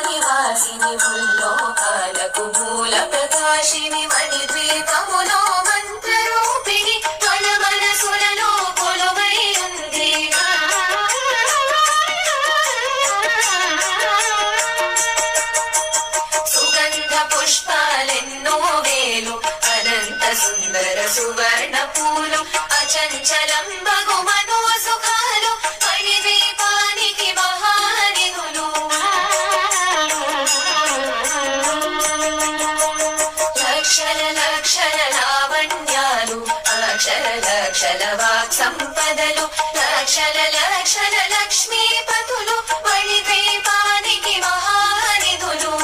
నివాసిని ముల్లోకాలకు మూల ప్రకాశిని మణిద్వీపములో మంత్రరూపిణి మన మనసులలో కొలువై ఉంది. సుగంధ పుష్పాలెన్నో వేలు అనంత సుందర సువర్ణ పూలు అచంచలం బగు మనో సుఖాలు మణిద్వీపానికి మహానిధులు. లక్షల లక్షల లావణ్యాలు అక్షర లక్షల వాక్ సంపదలు లక్షల లక్షల లక్ష్మీపతులు మణిద్వీపానికి మహానిధులు.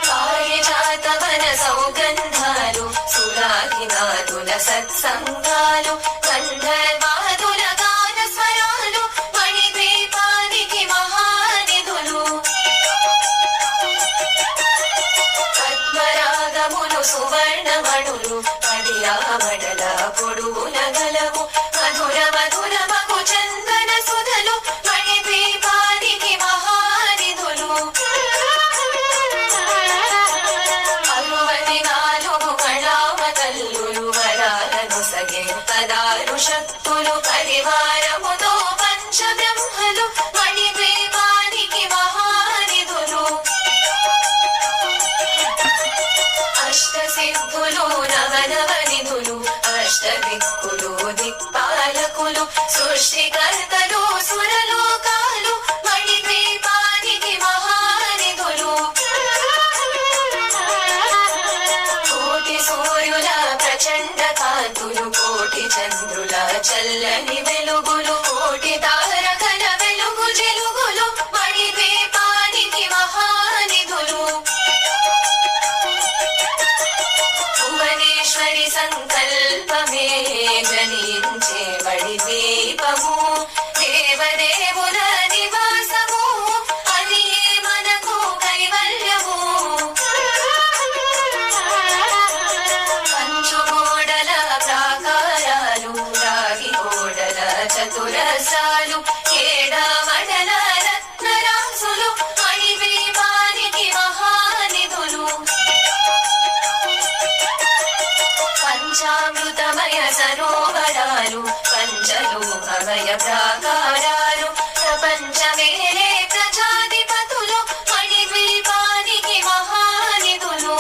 పారిజాతవన సౌగంధాలు సురాధినాథుల సత్సంగాలు గంధర్వాదుల గాన స్వరాలు మణిద్వీపానికి మహానిధులు. పద్మరాగములు సువర్ణమణులు పడియామడల పొడుగున గలవు మధుర మధుర మగు చందన సుధలు మణిద్వీపానికి మహానిధులు. 64 కళావతల్లులు వరాలను సగే 16 శక్తులు పరివారముతో పంచబ్రహ్మలు మణిద్వీపానికి మహానిధులు. అష్టసిద్ధులు నవనవనిధులు అష్టదిక్కులు దిక్పాలకులు సృష్టికర్తలు సురలోకాలు మణిద్వీపానికి మహానిధులు. కోటి సూర్యుల ప్రచండ కాంతులు కోటి చంద్రుల చల్లని వెలుగులు కోటి తారకల వెలుగు జిలుగులు మణిద్వీపానికి మహానిధులు. భువనేశ్వరి సంకల్పమే జనించే మణిద్వీపము దేవదేవుల నివాసము అది మనకు కైవల్యము. పంచుగోడల ప్రాకారాలు రాగి గోడల చతురస్రాలు ఏడామడల రత్నరాసులు మణిద్వీపానికి మహానిధులు. పంచామృతమయ సరోవరాలు పంచలోహమయ ప్రాకారాలు ప్రపంచమేలే ప్రజాధిపతులు మణిద్వీపానికి మహానిధులు.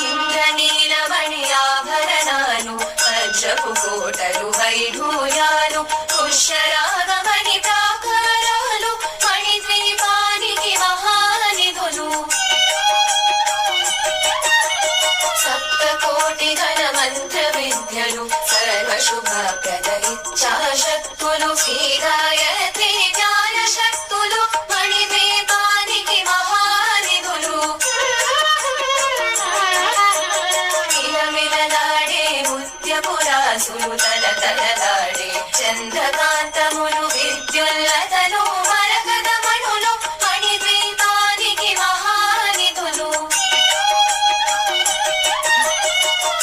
ఇంద్రనీలమణి ఆభరణాలు వజ్రపు కోటలు వైఢూర్యాలు పుష్యరాగమణి ప్రాకారాలు మణిద్వీపానికి మహానిధులు. సప్తకోటి ఘన మంత్ర విద్యలు సర్వశుభప్రద ఇచ్ఛాశక్తులు శ్రీగాయత్రి జ్ఞాన శక్తులు మణిద్వీపానికి మహానిధులు. మిలమిలలాడే ముత్యపురాసులు తలతలలాడే చంద్రకాంతములు విద్యుల్లతలు మరకతమణులు మణిద్వీపానికి మహానిధులు.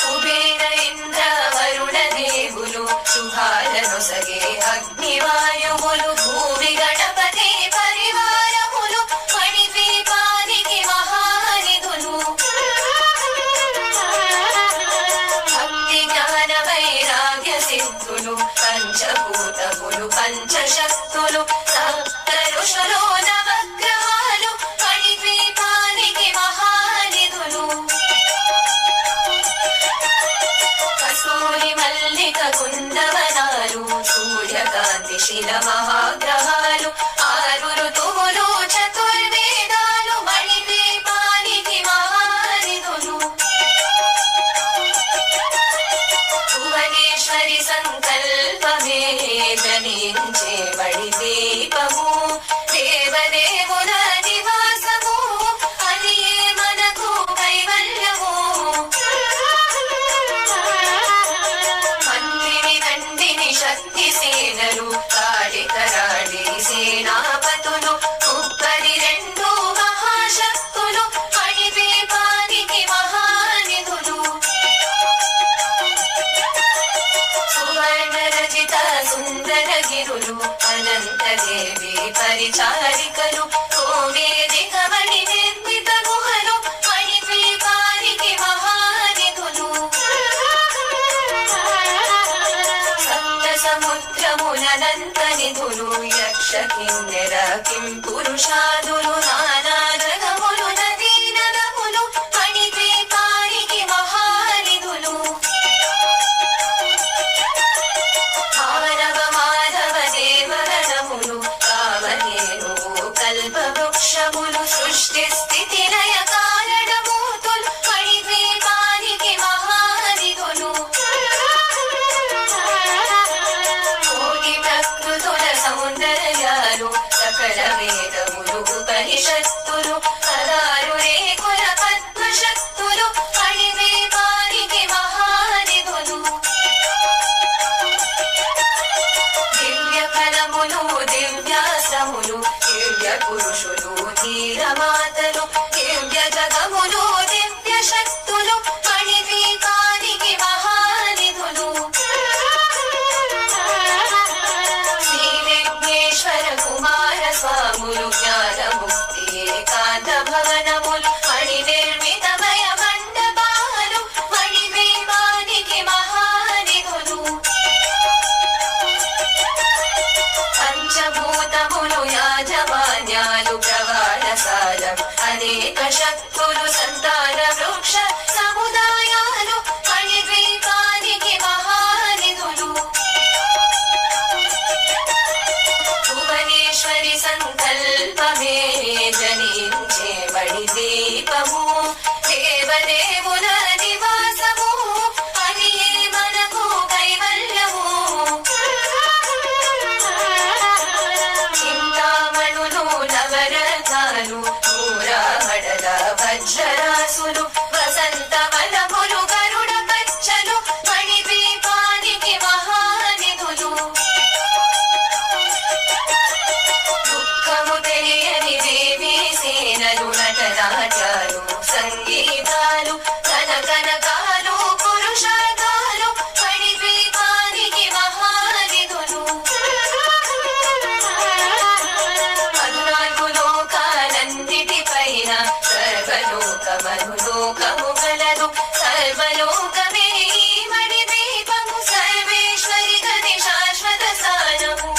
కుబేర ఇంద్ర వరుణ దేవులు శుభాలను సగే అగ్నివాయువులు భూమి గణపతి పరివారములు మణిద్వీపానికి మహానిధులు. భక్తి జ్ఞాన వైరాగ్య సిద్ధులు పంచభూతములు పంచశక్తులు సప్త ఋషులు నవగ్రహాలు మణిద్వీపానికి మహానిధులు. కస్తూరి మల్లిక కుందవనాలు సూర్యకాంతి శిల మహాగ్రహాలు 6 ఋతువులు చతుర్వేదాలు మణిద్వీపానికి మహానిధులు. భువనేశ్వరి సంకల్పమే జనించే మణిద్వీపము దేవదేవుల నివాసము అది మనకు కైవల్యము. మంత్రిని దండిని శక్తి సేనలు కాళికరాడి సేనాపతులు 32 మహాశక్తులు మణిద్వీపానికి మహానిధులు. సువర్ణ వర్ణరచిత సుందర గిరులు అనంత దేవి పరిచారికలు కోవేదిక మణి నిర్మిత గుహలు మణిద్వీపానికి మహానిధులు సప్త సముద్రములనంత నిధులు యక్ష కిన్నెర కిం పురుషాదులు నానా జగములు నదీ నదములు మణిద్వీపానికి మహానిధులు మానవ మాధవ దేవగణములు కామధేనువు కల్పవృక్షములు సృష్టి స్థితి లయ కారణమూర్తులు మణిద్వీపానికి మహానిధులు కోటి ప్రకృతుల సౌందర్యాలు సకల వేదములు ఉపనిషత్తులు పదారు రేకుల పద్మశక్తులు మణిద్వీపానికి మహానిధులు దివ్య ఫలములు దివ్యాశ్రములు దివ్య పురుషులు ధీరమాతలు దివ్య జగములు దివ్య శక్తులు మణిద్వీపానికి మహానిధులు శ్రీ విఘ్నేశ్వర కుమార స్వాములు జ్ఞానముక్తి ఏకాంత భవనములు మణి నిర్మితమయ మండపాలు మణిద్వీపానికి మహానిధులు పంచభూతములు యాజమాన్యాలు ప్రవాళసాలం అనేక శక్తులు సంతాన వృక్ష సముదాయాలు మణిద్వీపానికి మహానిధులు భువనేశ్వరి సంకల్పమే జనించే మణిద్వీపము దేవదేవుల నివాసము అని మనకు కైవల్యము చింతామణులు నవరత్నాలు నూరామడల వజ్రరాసులు వసంత వనములు గరుడ పచ్చలు మణిద్వీపానికి మహానిధులు దుఃఖము తెలియని దేవీ సేనలు నటనాట్యాలు సంగీతాలు కనకనకాలు పురుషార్థాలు మణిద్వీపానికి మహానిధులు 14 లోకాలన్నిటిపైన సర్వలోకమనులోకము గలదు సర్వలోకమే ఈ మణిద్వీపము సర్వేశ్వరి గది శాశ్వత స్థానము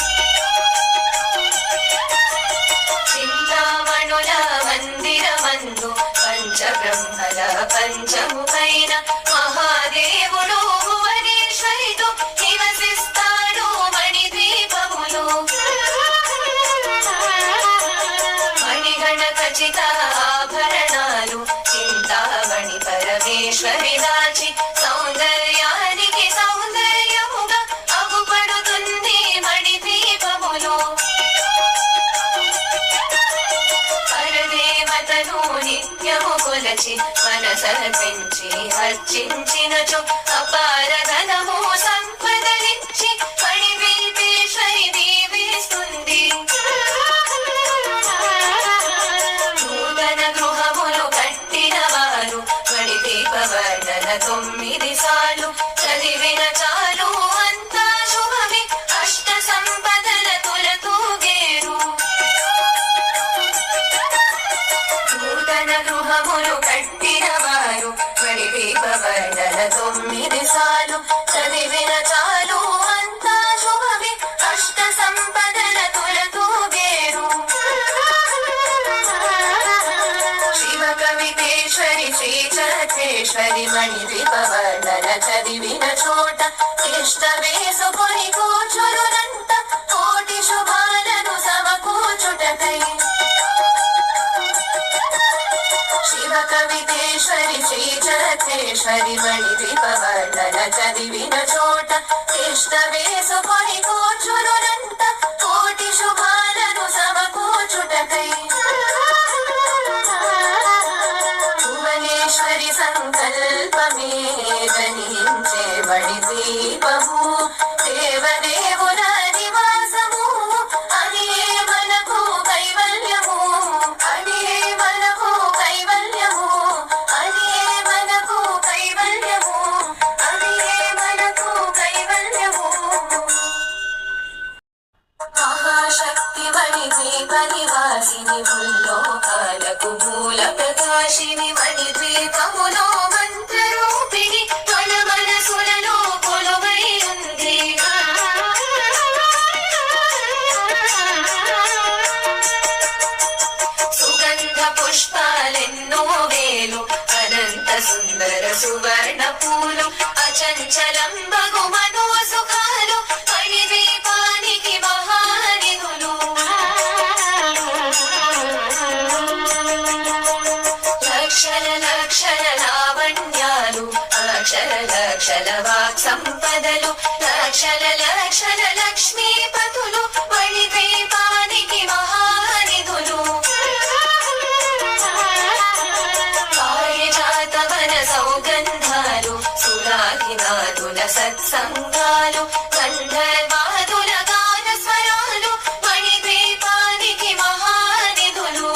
చింతామణుల మందిరమందు పంచబ్రహ్మల పంచముఖైన మహాదేవుడు భువనేశ్వరితో నివసిస్తాడు మణిద్వీపములో మణిగణ ఖచ్చిత ఆభరణాలు చింతామణి పరమేశ్వరి దాచి సౌందర్యానికి సౌందర్యముగా అగుపడుతుంది మణిద్వీపములో పరదేవతను నిత్యము కొలచి మనసర్పించి అర్చించినచో అపార ధనము సంపదలిచ్చి మణిద్వీపేశ్వరి దీవిస్తుంది నూతన గృహములు కట్టిన వారు మణిద్వీప వర్ణన 9 సార్లు చదివిన చాలు అంతా శుభమే అష్ట సంపదల తులతూగేరు నూతన గృహములు కట్టిన వారు మణిద్వీప వర్ణన 9 సార్లు చదివిన చాలు అంతా శుభమే అష్ట సంపదల తులతూగేరు శివ కవితేశ్వరి శ్రీ చక్రేశ్వరి మణిద్వీప వర్ణన చదివిన చోట ఇష్ట వేసుకొని కూర్చురునంట కోటి శుభాలను సమకూర్చుటకై శివ కవితేశ్వరి శ్రీ చక్రేశ్వరి మణిద్వీప వర్ణన చదివిన చోట ఇష్ట వేసుకొని కూర్చురునంట కోటి శుభాలను సమకూర్చుటకై భువనేశ్వరి సంకల్పమే జనించే మణిద్వీపము దేవదేవుల నివాసము అని మనకు కైవల్యము అని మనకు కైవల్యము అని మనకు కైవల్యము అని మనకు కైవల్యము ముల్లోకాలకు మూల ప్రకాశిని మణిద్వీపములో మంత్రరూపిణి మన మనసులలో కొలువై ఉంది. సుగంధ పుష్పాలెన్నో వేలు అనంత సుందర సువర్ణ పూలు అచంచలం బగు మనో సుఖాలు మణిద్వీపానికి మహానిధులు. లక్షల లక్షల లావణ్యాలు అక్షర లక్షల వాక్ సంపదలు లక్షల లక్షల లక్ష్మీపతులు మణిద్వీపానికి మహానిధులు. పారిజాతవన సౌగంధాలు సురాధినాథుల సత్సంగాలు గంధర్వాదుల గాన స్వరాలు మణిద్వీపానికి మహానిధులు.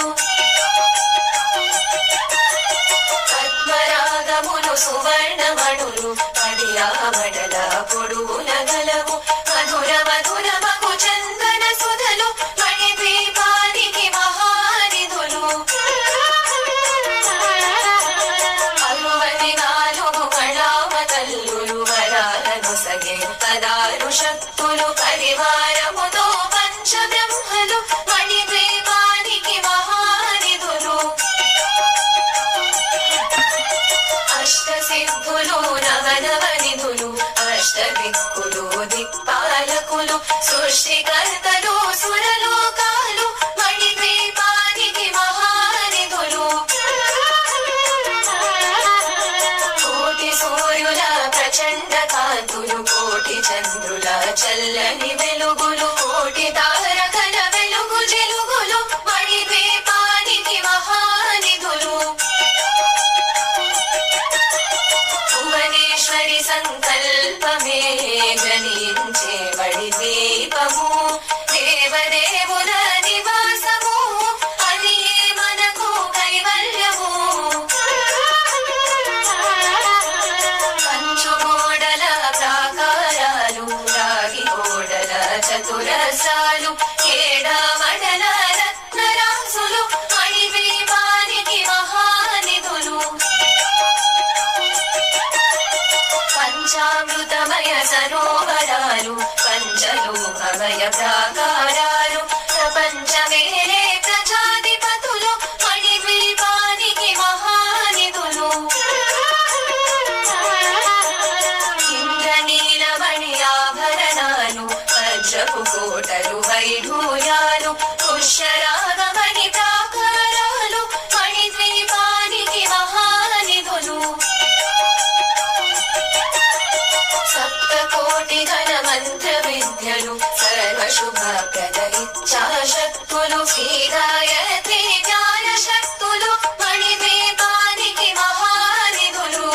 పద్మరాగములు సువర్ణమణులు పడియామడల పొడుగుల గలవు మధుర మధుర మగు చందన సుధలు మణిద్వీపానికి మహానిధులు. 64 కళావతల్లులు వరాలను సగే 16 శక్తులు పరివారముతో పంచబ్రహ్మలు మణిద్వీపానికి మహానిధులు. అష్టసిద్ధులు నవనవనిధులు అష్టదిక్కులు దిక్పాలకులు సృష్టికర్తలు సురలోకాలు మణిద్వీపానికి మహానిధులు. కోటి సూర్యుల ప్రచండ కాంతులు కోటి చంద్రుల చల్లని వెలుగులు కోటి తారకల వెలుగు జిలుగులు మణిద్వీపానికి మహానిధులు. భువనేశ్వరి సంకల్పమే జనించే మణిద్వీపము దేవదేవుల నివాసము అది మనకు కైవల్యము. కంచుగోడల ప్రాకారాలు రాగి గోడల చతురస్రాలు ఏడామడల రత్నరాసులు మణిద్వీపానికి మహానిధులు. పంచామృతమయ సరోవరాలు పంచలోహమయ ప్రాకారాలు ప్రపంచమేలే ప్రజాధిపతులు మణిద్వీపానికి మహానిధులు. ఇంద్రనీలమణి ఆభరణాలు వజ్రపు కోటలు వైఢూర్యాలు పుష్యరాగమణి ప్రాకారాలు మణిద్వీపానికి మహానిధులు. సప్తకోటి ఘన మంత్ర విద్యలు సర్వశుభప్రద ఇచ్ఛాశక్తులు శ్రీగాయత్రి జ్ఞాన శక్తులు మణిద్వీపానికి మహానిధులు.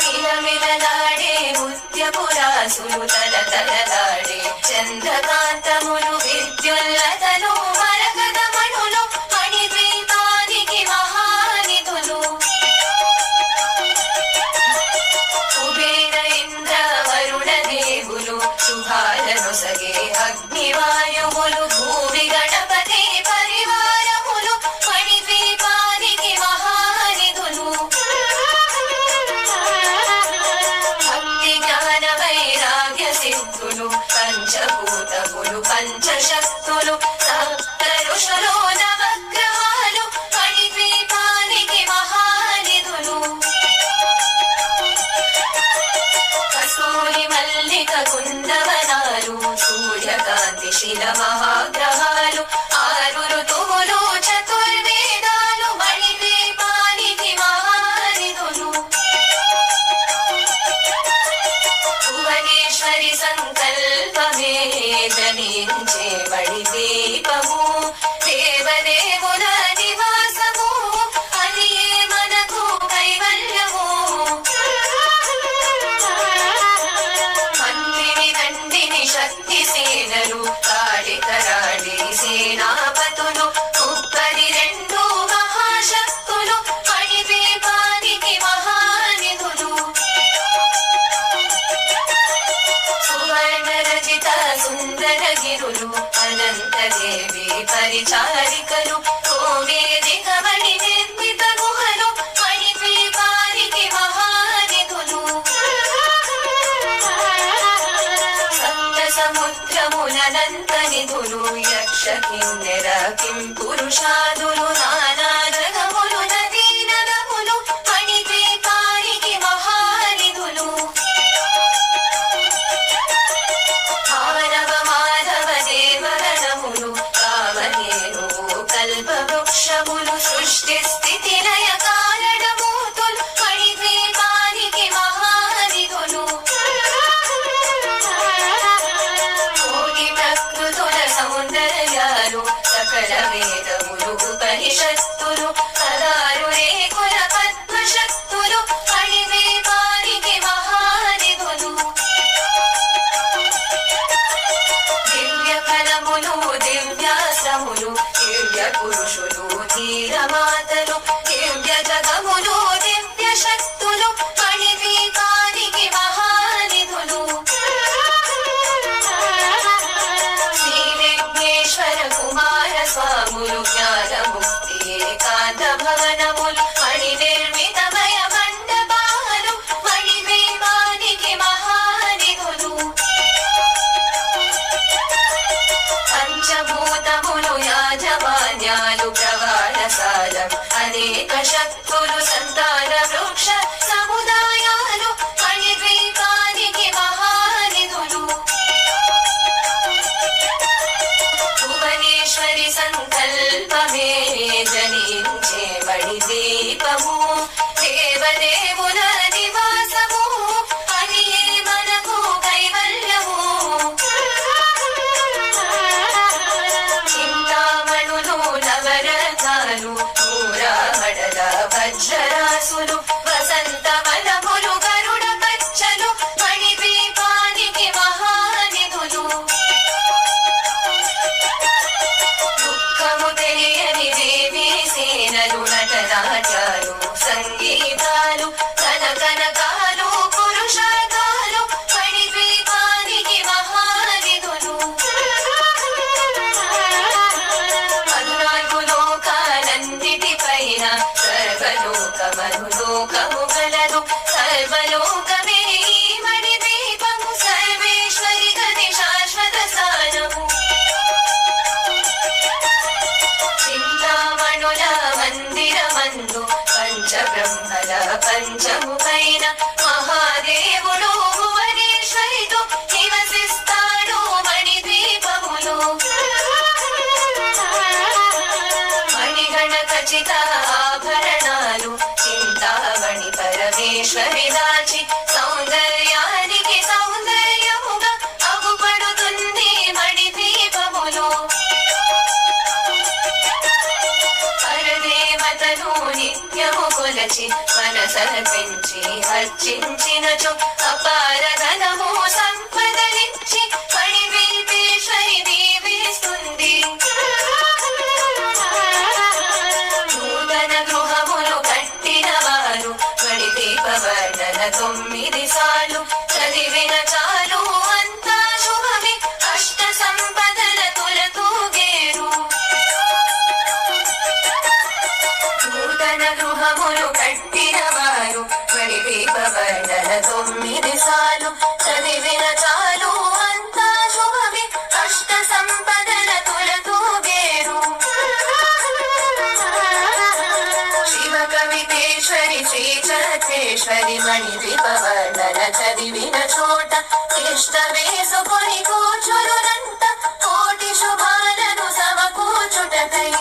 మిలమిలలాడే ముత్యపురాసులు తలతలలాడే చంద్రకాంతములు విద్యుల్లతలు మరకతమణులు మణిద్వీపానికి మహానిధులు. కుబేర ఇంద్ర వరుణ దేవులు శుభాలను సగే అగ్నివాయువులు భూమి గణపతి పరివారములు మణిద్వీపానికి మహానిధులు. భక్తి జ్ఞాన వైరాగ్య సిద్ధులు పంచభూతములు పంచశక్తులు సప్త ఋషులు నవగ్రహాలు మణిద్వీపానికి మహానిధులు. కస్తూరి మల్లిక కుందవనాలు సూర్యకాంతి శిల మహాగ్రహాలు 6 ఋతువులు చతుర్వేదాలు మణిద్వీపానికి మహానిధులు. భువనేశ్వరి సంకల్పమే జనించే మణిద్వీపము దేవదేవుల నివాసము అది మనకు కైవల్యము. మంత్రిని దండిని శక్తి సేనలు కాళికరాడి సేనాపతులు కుప్పరి 2 మహాశక్తులు మణిద్వీపానికి మహానిధులు. సువర్ణ రచిత సుందర గిరులు అనంతదేవి పరిచారికలు కోవేదిక మణి నిర్మిత గుహలు మణిద్వీపానికి మహానిధులు సప్త సముద్రములనంత నిధులు యక్ష కిన్నెర కిం పురుషాదులు నానా జగములు నదీ నదములు మణిద్వీపానికి మహానిధులు కామధేనువు కల్పవృక్షములు సృష్టి స్థితి లయ కారణమూర్తులు మణిద్వీపానికి మహానిధులు కోటి ప్రకృతుల సౌందర్యాలు సకల వేదములు ఉపనిషత్తులు పదారు రేకుల పద్మశక్తులు మణిద్వీపానికి మహానిధులు దివ్య ఫలములు దివ్యాశ్రములు దివ్య పురుషులు ధీరమాతలు దివ్య జగములు దివ్య శక్తులు మణిద్వీపానికి మహానిధులు శ్రీ విఘ్నేశ్వర కుమార స్వాములు జ్ఞానముక్తి ఏకాంత భవనములు మణి నిర్మితమయ మండపాలు మణిద్వీపానికి మహానిధులు పంచభూతములు యాజమాన్యాలు ప్రవాళసాలం అనేక శక్తులు సంతాన వృక్ష సముదాయాలు మణిద్వీపానికి మహానిధులు భువనేశ్వరి సంకల్పమే జనించే మణిద్వీపము దేవదేవుల నివాసము అని మనకు కైవల్యము చింతామణులు నవరత్నాలు నూరామడల వజ్రరాసులు వసంత వనములు గరుడ పచ్చలు మణిద్వీపానికి మహానిధులు దుఃఖము తెలియని దేవీ సేనలు నటనాట్యాలు సంగీతాలు కనకనకాలు పురుషార్థాలు మణిద్వీపానికి మహానిధులు 14 లోకాలన్నిటిపైన సర్వలోకమనులోకము గలదు సర్వలోకమే ఈ మణిద్వీపము సర్వేశ్వరి గతి శాశ్వత స్థానము చింతామణుల మందిరమందు పంచబ్రహ్మల పంచము పైన మహాదేవుడు భువనేశ్వరితో నివసిస్తాడు మణిద్వీపములో మణిగణ ఖచ్చిత ఆభరణాలు చింతామణి పరమేశ్వరి దాచి సౌందర్యానికి సౌందర్యముగా అగుపడుతుంది మణిద్వీపములో పరదేవతను నిత్యము కొలచి మనసర్పించి అర్చించినచో అపార ధనము సంపదలిచ్చి మణిద్వీపేశ్వరి దీవిస్తుంది నూతన గృహములు కట్టిన వారు మణిద్వీప వర్ణన 9 సార్లు చదివిన చాలు అంతా శుభమే అష్ట సంపదల తొలతూగేరు నూతన గృహములు కట్టిన వారు మణిద్వీప వర్ణన 9 సార్లు చదివిన చాలు అంతా శుభమే అష్ట సంపదల తొలతూగేరు శివ కవితేశ్వరి శ్రీ చరతేశ్వరి మణిద్వీప వర్ణన చదివిన చోట ఇష్ట వేసుకొని కూర్చురునంత కోటి శుభాలను సమకూర్చుటకై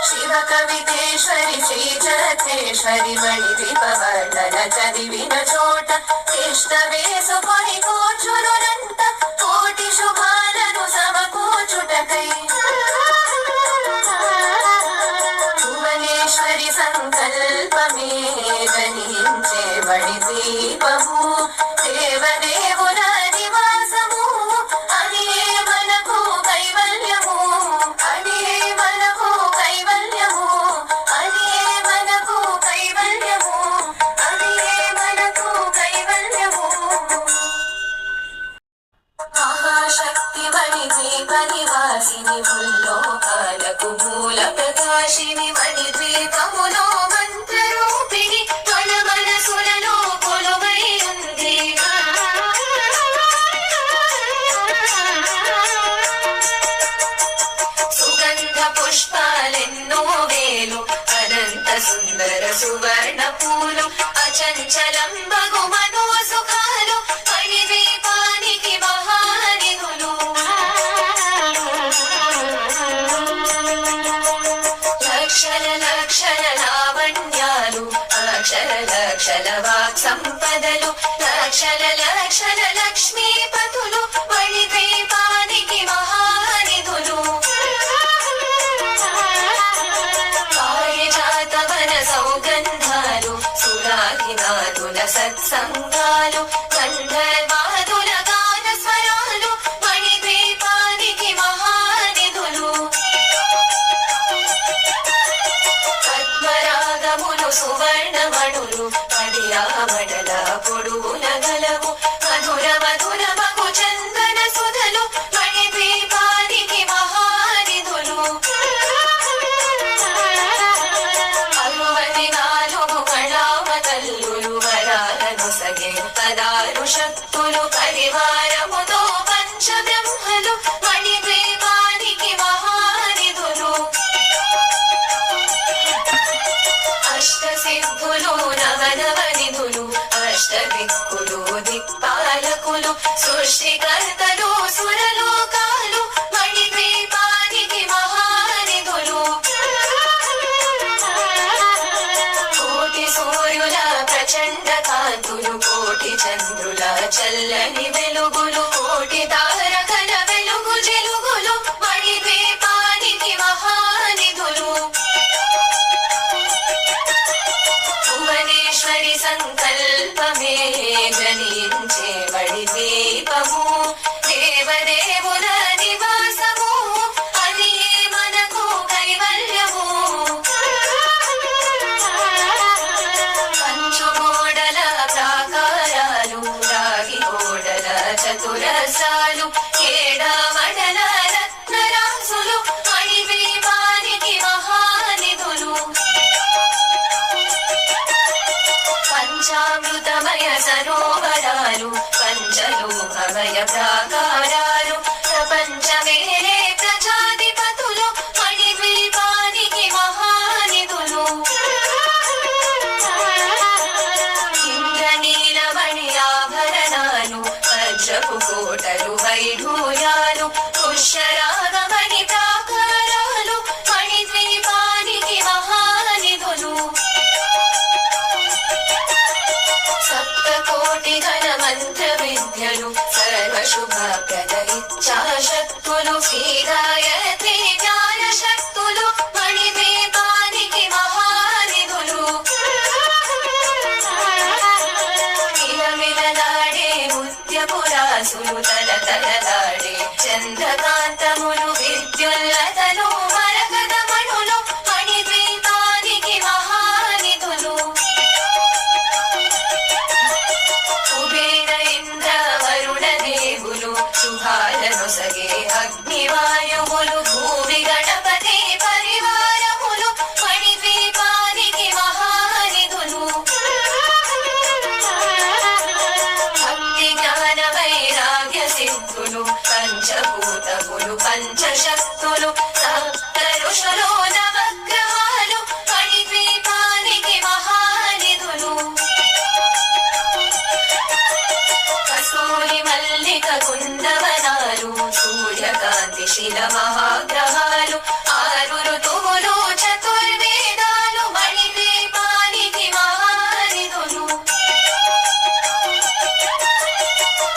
శివ కవితేశ్వరి శ్రీ చరతేశ్వరి మణిద్వీప వర్ణన చదివిన చోట ఇష్ట వేసుకొని కూర్చురునంత కోటి శుభాలను సమకూర్చుటకై భువనేశ్వరి సంకల్పమే జనించే మణిద్వీపము దేవదేవుల నివాసము అని మనకు కైవల్యము అని మనకు కైవల్యము అని మనకు కైవల్యము అని మనకు కైవల్యము విలాసిని మణిద్వీపములో మంత్రరూపిణి మన మనసులలో కొలువై ఉంది. సుగంధ పుష్పాలెన్నో వేలు అనంత సుందర సువర్ణ పూలు అచంచలం బగు మనో సుఖాలు మణిద్వీపానికి మహానిధులు. లక్షల లక్షల లావణ్యాలు అక్షర లక్షల వాక్ సంపదలు లక్షల లక్షల లక్ష్మీపతులు మణిద్వీపానికి మహానిధులు. పారిజాతవన సౌగంధాలు సురాధినాథుల సత్సంగాలు గంధర్వాదుల గాన స్వరాలు మణిద్వీపానికి మహానిధులు. పద్మరాగములు సువర్ణమణులు పడియామడల పొడుగున గలవు మధుర మధుర మగు చందన సుధలు మణిద్వీపానికి మహానిధులు. 64 కళావతల్లులు వరాలను సగే 16 శక్తులు పరివారముతో పంచబ్రహ్మలు మణిద్వీపానికి మహానిధులు. అష్టసిద్ధులు నవనవనిధులు అష్టదిక్కులు దిక్పాలకులు సృష్టికర్తలు సురలోకాలు మణిద్వీపానికి మహానిధులు. కోటి సూర్యుల ప్రచండ కాంతులు కోటి చంద్రుల చల్లని వెలుగులు కోటి తారకల వెలుగు జిలుగులు మణిద్వీపానికి మహానిధులు. భువనేశ్వరి సంకల్పమే జనించే మణిద్వీపము దేవదేవుల నివాసము అది మనకు కైవల్యము. పంచుగోడల ప్రాకారాలు రాగి గోడల చతురస్రాలు ఏడామడల రత్నరాసులు మణిద్వీపానికి మహానిధులు. పంచామృతమయ సరోవరాలు పంచలోహమయ ప్రాకారాలు ప్రపంచమేలే ప్రజాధిపతులు మణిద్వీపానికి మహానిధులు. ఇంద్రనీలమణి ఆభరణాలు వజ్రపు కోటలు వైఢూర్యాలు పుష్యరాగమణి ప్రాకారాలు మణిద్వీపానికి మహానిధులు. సప్తకోటి ఘన మంత్ర విద్యలు సర్వశుభప్రద ఇచ్ఛాశక్తులు శ్రీగాయత్రి జ్ఞాన శక్తులు మణిద్వీపానికి మహానిధులు. మిలమిలలాడే ముత్యపురాసులు తలతలలాడే చంద్రకాంతములు విద్యుల్లతలు మరకతమణులు మణిద్వీపానికి మహానిధులు. కుబేర ఇంద్ర వరుణ దేవులు శుభాలను సగే అగ్నివాయువులు భూమి గణపతి పరివారములు మణిద్వీపానికి మహానిధులు. భక్తి జ్ఞాన వైరాగ్య సిద్ధులు పంచభూతములు పంచశక్తులు సప్త ఋషులు నవగ్రహాలు మణిద్వీపానికి మహానిధులు. కస్తూరి మల్లిక కుందవనాలు సూర్యకాంతి శిల మహాగ్రహాలు 6 ఋతువులు చతుర్వేదాలు మణిద్వీపానికి మహానిధులు.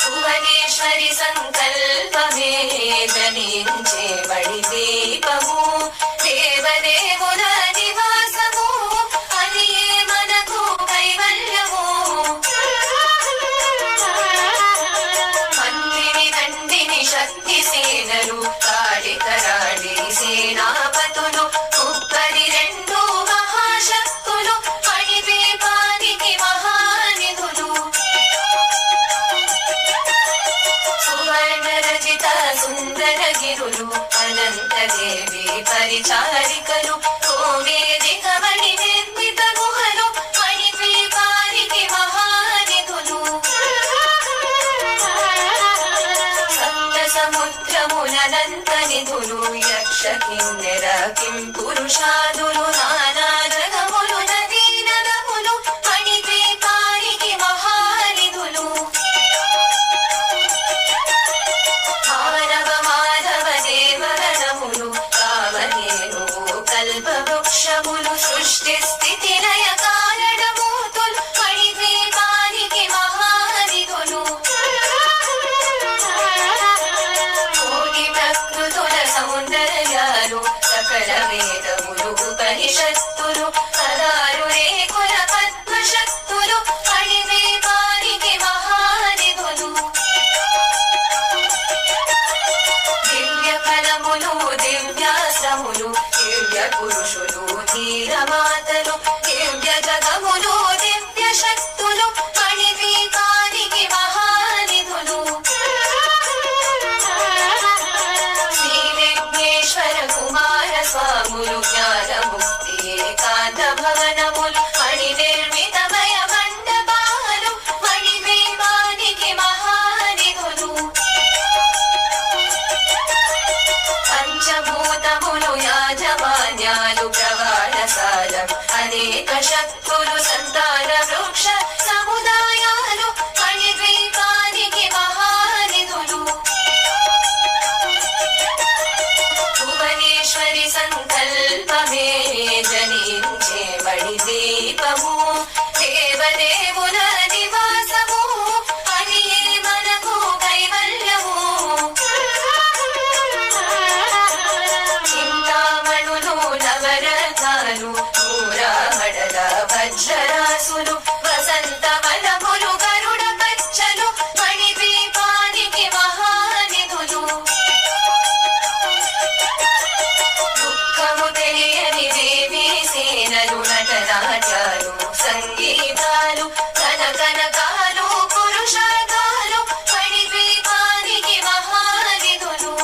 భువనేశ్వరి సంకల్పమే జనించే మణిద్వీపము దేవదేవుల నివాసము అది మనకు కైవల్యము. మందిని దండిని శక్తి సేనలు కాళికరాళి సేనాపతులు ఉప్పరి 2 మహాశక్తులు మణిద్వీపానికి మహానిధులు. సువర్ణ రజిత సుందర గిరులు అనంతదేవి పరిచారికలు కోవేదికమణి నిర్మిత గుహలు మణిద్వీపానికి మహానిధులు సప్త సముద్రములనంత నిధులు యక్ష కిన్నెర కిం పురుషాదులు నానా జగములు నదీ నదములు మణిద్వీపానికి మహానిధులు కల్పవృక్షములు సృష్టి స్థితి లయ కారణమూర్తులు మణిద్వీపానికి మహానిధులు కోటి ప్రకృతుల సౌందర్యాలు సకల వేదములు ఉపనిషత్తులు పదారు రేకుల పద్మశక్తులు మణిద్వీపానికి మహానిధులు దివ్య ఫలములు దివ్యాశ్రములు దివ్య పురుషులు ధీరమాతలు దివ్య జగములు దివ్య శక్తులు మణిద్వీపానికి మహానిధులు శ్రీ విఘ్నేశ్వర కుమార స్వాములు జ్ఞానముక్తి ఏకాంత భవనములు మణి నిర్మితమయ మండపాలు మణిద్వీపానికి మహానిధులు పంచభూతములు యాజమాన్యాలు ప్రవాళసాలం అనేక శక్తులు సంతాన వృక్ష సముదాయాలు మణిద్వీపానికి మహానిధులు భువనేశ్వరి సంకల్పమే జనించే మణిద్వీపము దేవదేవుల నివాసము అని మనకు కైవల్యము చింతామణులు నవరత్నాలు నూరామడల వజ్రరాసులు వసంత వనములు గరుడ పచ్చలు మణిద్వీపానికి మహానిధులు దుఃఖము తెలియని దేవీ సేనలు నటనాట్యాలు సంగీతాలు కనకనకాలు పురుషార్థాలు మణిద్వీపానికి మహానిధులు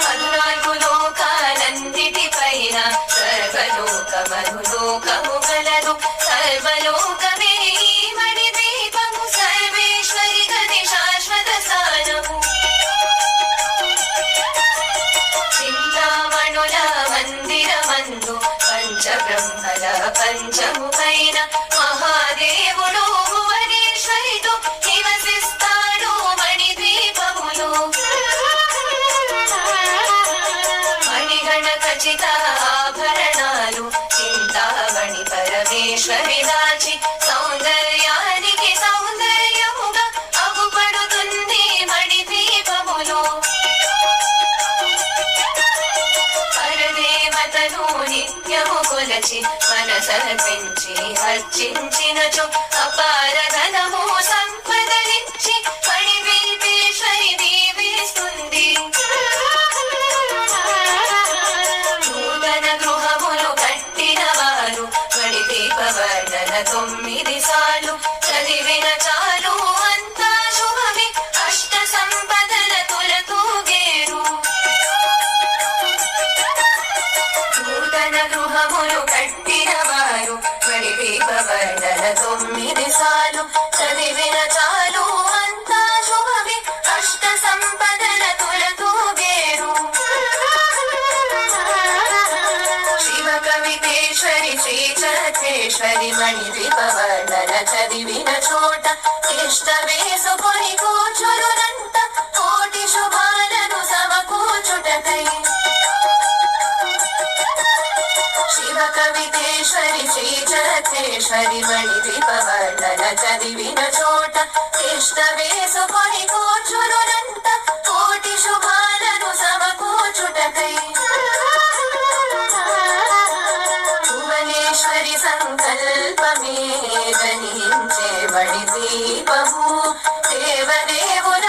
14 లోకాలన్నిటిపైన సర్వలోకమనులోకము గలదు సర్వలోకమే ఈ మణిద్వీపము సర్వేశ్వరి గది శాశ్వత స్థానము చింతామణుల మందిరమందు పంచబ్రహ్మల పంచముఖైన మహాదేవుడు భువనేశ్వరితో నివసిస్తాడు మణిద్వీపములో మణిగణ ఖచ్చిత ఆభరణాలు చింతామణి పరమేశ్వరి దాచి సౌందర్యానికి సౌందర్యముగా అగుపడుతుంది మణిద్వీపములో పరదేవతను నిత్యము కొలచి మనసర్పించి అర్చించినచో అపార ధనము సంపదలిచ్చి మణిద్వీపేశ్వరి దీవిస్తుంది నూతన గృహములు కట్టిన వారు మణిద్వీపవర్ణన 9 సార్లు చదివిన చాలు అంతా శుభమే అష్ట సంపదల తొలతూగేరు నూతన గృహములు కట్టిన వారు మణిద్వీపవర్ణన 9 సార్లు చదివిన చాలు అంతా శుభమే అష్ట సంపదల తొలతూగేరు శివ కవితేశ్వరి శ్రీ చక్రేశ్వరి మణిద్వీపవర్ణన చదివిన చోట ఇష్ట వేసుకొని కూర్చునునంత కోటి శుభాలను సమకూర్చుటకై శివ కవితేశ్వరి శ్రీ చక్రేశ్వరి మణిద్వీపవర్ణన చదివిన చోట ఇష్ట వేసుకొని కూర్చునునంత కోటి శుభాలను సమకూర్చుటకై భువనేశ్వరి సంకల్పమే జనించే మణిద్వీపము దేవదేవుల